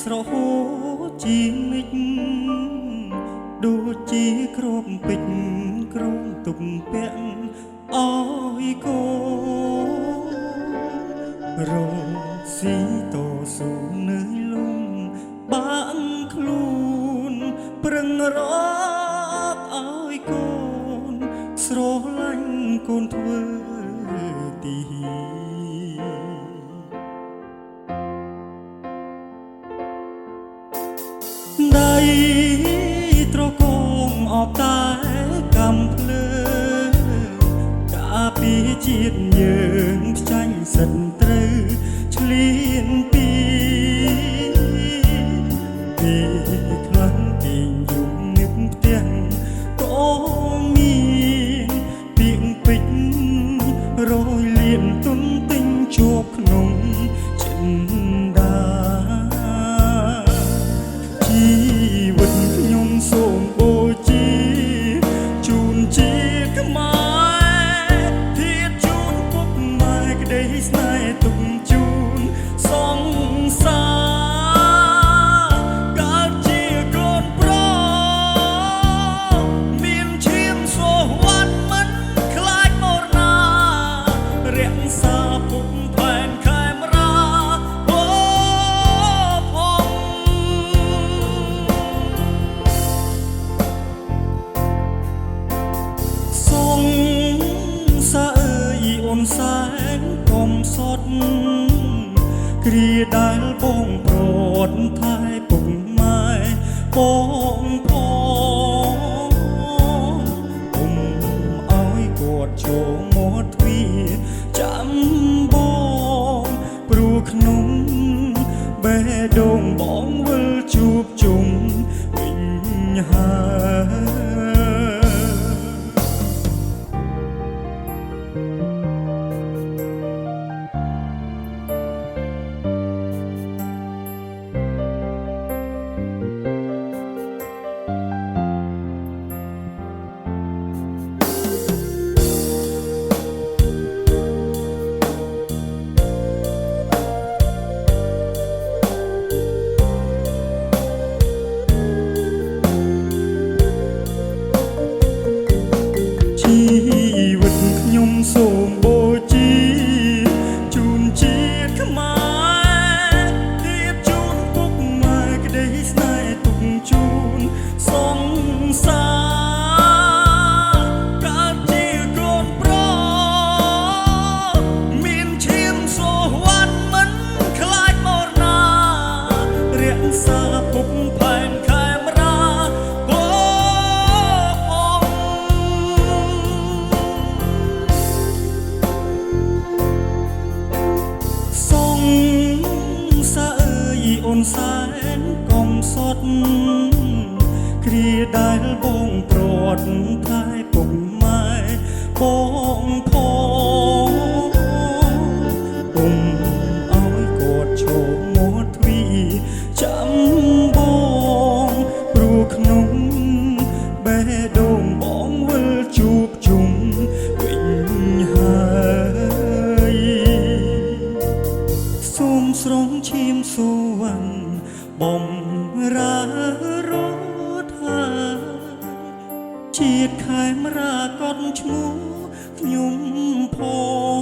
ស្រហូជីនិចដូចជាក្រមពេជ្រក្រមទុកពាក់អើយកូរងស៊ីតស៊ូនៅលំបាក់ខ្លួនប្រឹងរកអើយកូនស្រឡាញ់កូនធ្វើទីដៃត្រកងអបតែកំភ្លើកាពីជាតិយើងផ្ចាញ់សិនត្រូវឆ្លៀនពីខ្លាំងទីងយំនឹកផ្ទះក៏មានពីងពេជ្ររយលៀនទុនទិញជាប់ក្នុងចិនដាជីវិតខ្ញុំសូមបូជាជូនជាខ្មែរធាតជូនពុកម៉ែក្តីស្នេហ៍ទុកជូនសង្សារកើតជាកូនប្រុសមានឈាមសូវ័នមិនខ្លាចមរណារក្សាពុកផែនខេមរាអូផងសង្សារអើយអូនសែនកុំសត់គ្រាដែលបងប្រត់ថែពុកម៉ែបងផងអ៊ំឲ្យគាត់ចូលមកទ្វាចាំបងព្រោះក្នុងបេះដូងបងវិលជួបជុំវិញហើយជីវិតខ្ញុំសូមបូជាជូនជាតិខ្មែរធាតជូនពុកម៉ែក្តីស្នេហ៍ទុកជូនសង្សារកើតជាកូនប្រុសមានឈាមសូវ័នមិនខ្លាចមរណារក្សាពុកផែនខេមរាអូនសែនកុំសត់គ្រាដែលបងប្រត់ថែពុកម៉ែបងផងអ៊ំឲ្យគាត់ឈប់មកទ្វាចាំបងព្រោះក្នុងបេះដូងបងវិលជួបជុំវិញហើយសូមស្រង់ឈាមសូវ័នបំរើរត់ហើយជាតិខេមរាកត់ឈ្មោះខ្ញុំផង